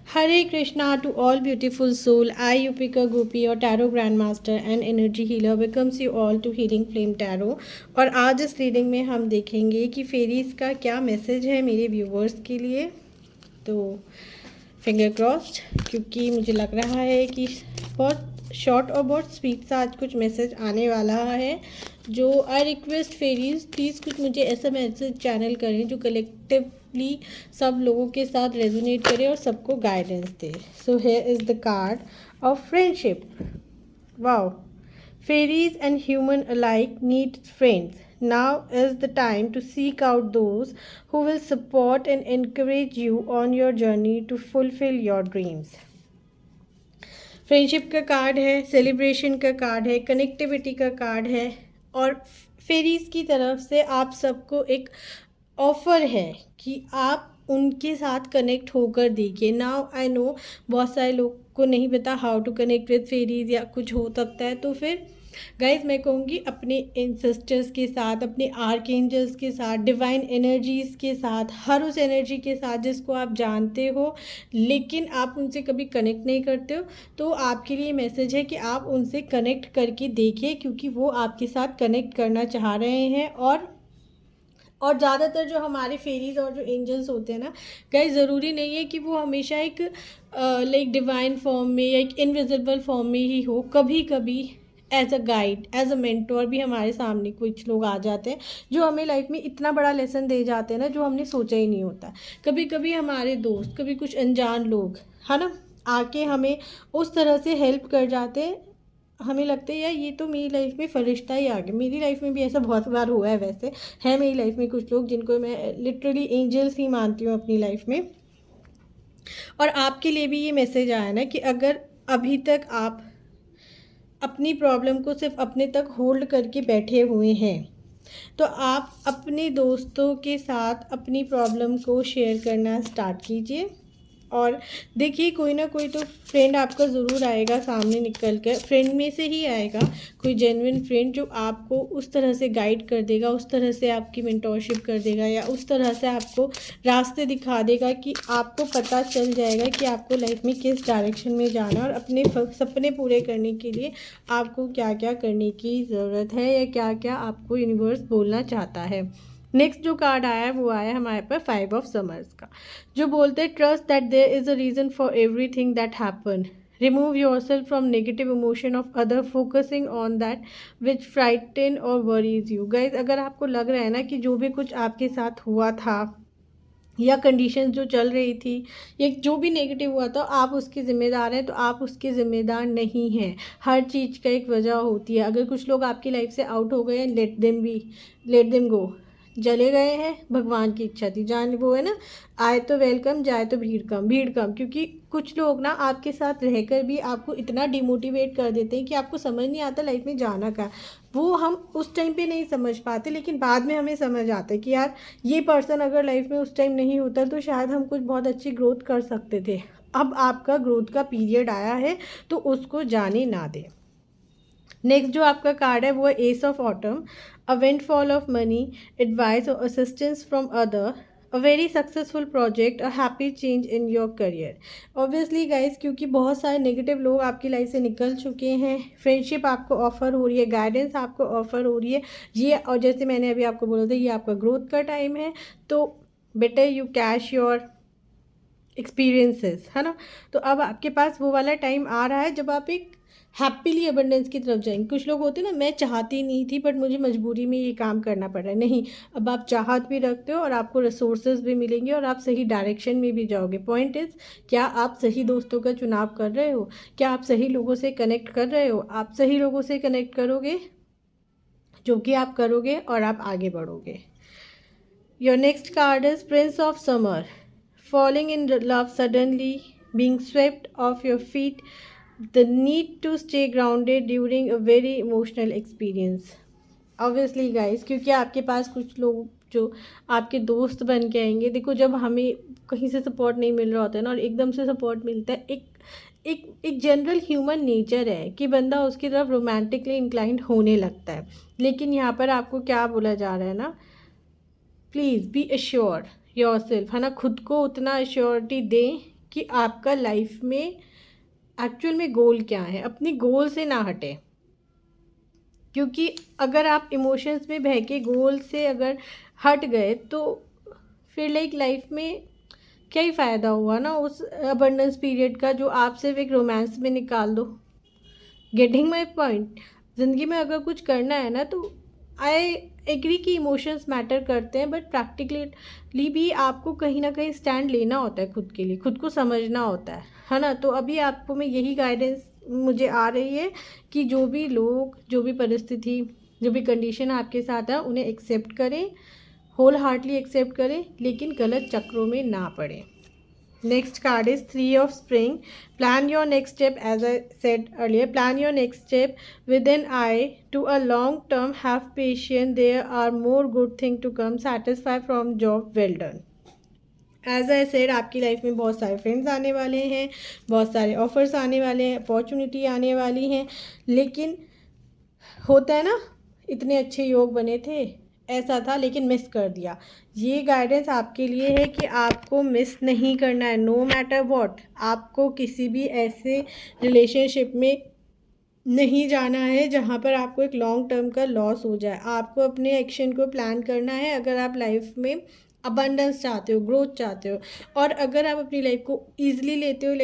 Hare Krishna to all beautiful soul. I, Yupika Gopi, your Tarot Grandmaster and Energy Healer, welcomes you all to Healing Flame Tarot. और आज इस reading में हम देखेंगे कि fairies का क्या मैसेज है मेरे व्यूवर्स के लिए। तो फिंगर क्रॉस्ड, क्योंकि मुझे लग रहा है कि बहुत शॉर्ट और बहुत स्वीट सा आज कुछ मैसेज आने वाला है। जो आई रिक्वेस्ट फेरीज प्लीज़ कुछ मुझे ऐसा मैसेज चैनल करें जो कलेक्टिवली सब लोगों के साथ रेजोनेट करे और सबको guidance they. So here is the card of friendship. Wow, fairies and human alike need friends. Now is the time to seek out those who will support and encourage you on your journey to fulfill your dreams. Friendship का card है, celebration का card है, connectivity का card है और fairies की तरफ से आप सबको एक ऑफ़र है कि आप उनके साथ कनेक्ट होकर देखिए। नाउ आई नो बहुत सारे लोग को नहीं पता how to connect with fairies या कुछ हो सकता है, तो फिर गाइज मैं कहूँगी अपने एंसेस्टर्स के साथ, अपने आर्क एंजल्स के साथ, डिवाइन एनर्जीज़ के साथ, हर उस एनर्जी के साथ जिसको आप जानते हो लेकिन आप उनसे कभी कनेक्ट नहीं करते हो, तो आपके लिए मैसेज है कि आप उनसे कनेक्ट करके देखिए क्योंकि वो आपके साथ कनेक्ट करना चाह रहे हैं। और ज़्यादातर जो हमारे फेरीज और जो एंजल्स होते हैं ना गाइस, ज़रूरी नहीं है कि वो हमेशा एक लाइक डिवाइन फॉर्म में या एक इनविजिबल फॉर्म में ही हो। कभी कभी as a guide, as a mentor भी हमारे सामने कुछ लोग आ जाते हैं जो हमें लाइफ में इतना बड़ा लेसन दे जाते हैं ना जो हमने सोचा ही नहीं होता। कभी कभी हमारे दोस्त, कभी कुछ अनजान लोग है ना आके हमें उस तरह से हेल्प कर जाते हैं, हमें लगता है यार ये तो मेरी लाइफ में फरिश्ता ही आ गया। मेरी लाइफ में भी ऐसा बहुत बार हुआ है। वैसे है मेरी लाइफ में कुछ लोग जिनको मैं लिटरली एंजल्स ही मानती हूँ अपनी लाइफ में। और आपके लिए भी ये मैसेज आया ना कि अगर अभी तक आप अपनी प्रॉब्लम को सिर्फ अपने तक होल्ड करके बैठे हुए हैं तो आप अपने दोस्तों के साथ अपनी प्रॉब्लम को शेयर करना स्टार्ट कीजिए। और देखिए कोई ना कोई तो फ्रेंड आपका ज़रूर आएगा सामने निकल कर, फ्रेंड में से ही आएगा कोई जेन्युइन फ्रेंड जो आपको उस तरह से गाइड कर देगा, उस तरह से आपकी मेंटोरशिप कर देगा या उस तरह से आपको रास्ते दिखा देगा कि आपको पता चल जाएगा कि आपको लाइफ में किस डायरेक्शन में जाना और अपने सपने पूरे करने के लिए आपको क्या क्या करने की ज़रूरत है या क्या क्या आपको यूनिवर्स बोलना चाहता है। नेक्स्ट जो कार्ड आया है वो आया हमारे पास 5 ऑफ समर्स का, जो बोलते हैं trust that there is a reason for everything that happen, remove yourself from negative emotion of other, focusing on that which frighten और वरीज यू। गाइज अगर आपको लग रहा है ना कि जो भी कुछ आपके साथ हुआ था या कंडीशन जो चल रही थी या जो भी नेगेटिव हुआ था आप उसके ज़िम्मेदार हैं, तो आप उसके ज़िम्मेदार नहीं हैं। हर चीज़ का एक वजह होती है। अगर कुछ लोग आपकी लाइफ से आउट हो गए हैं, लेट देम गो, चले गए हैं, भगवान की इच्छा थी, जान वो है ना, आए तो वेलकम, जाए तो भीड़ कम। क्योंकि कुछ लोग ना आपके साथ रहकर भी आपको इतना डिमोटिवेट कर देते हैं कि आपको समझ नहीं आता लाइफ में जाना क्या। वो हम उस टाइम पे नहीं समझ पाते लेकिन बाद में हमें समझ आता है कि यार ये पर्सन अगर लाइफ में उस टाइम नहीं होता तो शायद हम कुछ बहुत अच्छी ग्रोथ कर सकते थे। अब आपका ग्रोथ का पीरियड आया है तो उसको जाने ना दें। नेक्स्ट जो आपका कार्ड है वो है ace of autumn, a windfall of money, advice और assistance from other, a very successful project, a happy change in your career. Obviously guys क्योंकि बहुत सारे नेगेटिव लोग आपकी लाइफ से निकल चुके हैं, फ्रेंडशिप आपको ऑफर हो रही है, गाइडेंस आपको ऑफर हो रही है ये, और जैसे मैंने अभी आपको बोला था ये आपका ग्रोथ का टाइम है, तो better you cash your experiences, है ना। तो अब आपके पास वो वाला टाइम आ रहा है जब आप एक हैप्पीली अबंडेंस की तरफ जाएंगे। कुछ लोग होते हैं ना, मैं चाहती नहीं थी बट मुझे मजबूरी में ये काम करना पड़ रहा है। नहीं, अब आप चाहत भी रखते हो और आपको रिसोर्सेज भी मिलेंगे और आप सही डायरेक्शन में भी जाओगे। पॉइंट इज़, क्या आप सही दोस्तों का चुनाव कर रहे हो, क्या आप सही लोगों से कनेक्ट कर रहे हो। आप सही लोगों से कनेक्ट करोगे जो कि आप करोगे और आप आगे बढ़ोगे। Your next card is Prince of summer, falling in love suddenly, being swept off your feet, the need to stay grounded during a very emotional experience. Obviously guys क्योंकि आपके पास कुछ लोग जो आपके दोस्त बन के आएंगे। देखो जब हमें कहीं से सपोर्ट नहीं मिल रहा होता है ना और एकदम से सपोर्ट मिलता है, एक जनरल ह्यूमन नेचर है कि बंदा उसकी तरफ रोमांटिकली इंक्लाइंड होने लगता है। लेकिन यहाँ पर आपको क्या बोला जा रहा है ना, प्लीज़ बी अश्योर योरसेल्फ, है ना, खुद को उतना अश्योरिटी दें कि आपका लाइफ में एक्चुअल में गोल क्या है। अपनी गोल से ना हटे, क्योंकि अगर आप इमोशंस में बह के गोल से अगर हट गए तो फिर लाइफ में क्या ही फ़ायदा हुआ ना उस अबंडेंस पीरियड का जो आप सिर्फ एक रोमांस में निकाल दो। Getting my point. ज़िंदगी में अगर कुछ करना है ना तो आई एग्री कि इमोशंस मैटर करते हैं, बट प्रैक्टिकली भी आपको कहीं ना कहीं स्टैंड लेना होता है खुद के लिए, खुद को समझना होता है ना। तो अभी आपको मैं यही गाइडेंस मुझे आ रही है कि जो भी लोग, जो भी परिस्थिति, जो भी कंडीशन आपके साथ है उन्हें एक्सेप्ट करें, होल हार्टली एक्सेप्ट करें, लेकिन गलत चक्रों में ना पड़े। Next card is 3 of Spring. Plan your next step, as I said earlier. Plan your next step with an eye to a long term. Have patience. There are more good things to come. Satisfy from job well done. As I said, आपकी life में बहुत सारे friends आने वाले हैं, बहुत सारे offers आने वाले हैं, अपॉर्चुनिटी आने वाली हैं, लेकिन होता है ना, इतने अच्छे योग बने थे, ऐसा था लेकिन मिस कर दिया। ये गाइडेंस आपके लिए है कि आपको मिस नहीं करना है। नो मैटर व्हाट, आपको किसी भी ऐसे रिलेशनशिप में नहीं जाना है जहाँ पर आपको एक लॉन्ग टर्म का लॉस हो जाए। आपको अपने एक्शन को प्लान करना है अगर आप लाइफ में अबंडेंस चाहते हो, ग्रोथ चाहते हो। और अगर आप अपनी लाइफ को ईजिली लेते हो,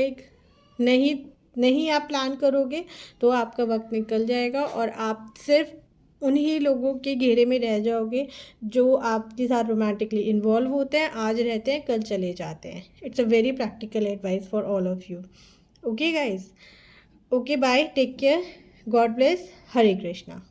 नहीं आप प्लान करोगे तो आपका वक्त निकल जाएगा और आप सिर्फ उन्हीं लोगों के घेरे में रह जाओगे जो आपके साथ रोमांटिकली इन्वॉल्व होते हैं, आज रहते हैं कल चले जाते हैं। It's a very practical advice for all of you. Okay guys, okay bye, take care, God bless, Hare Krishna.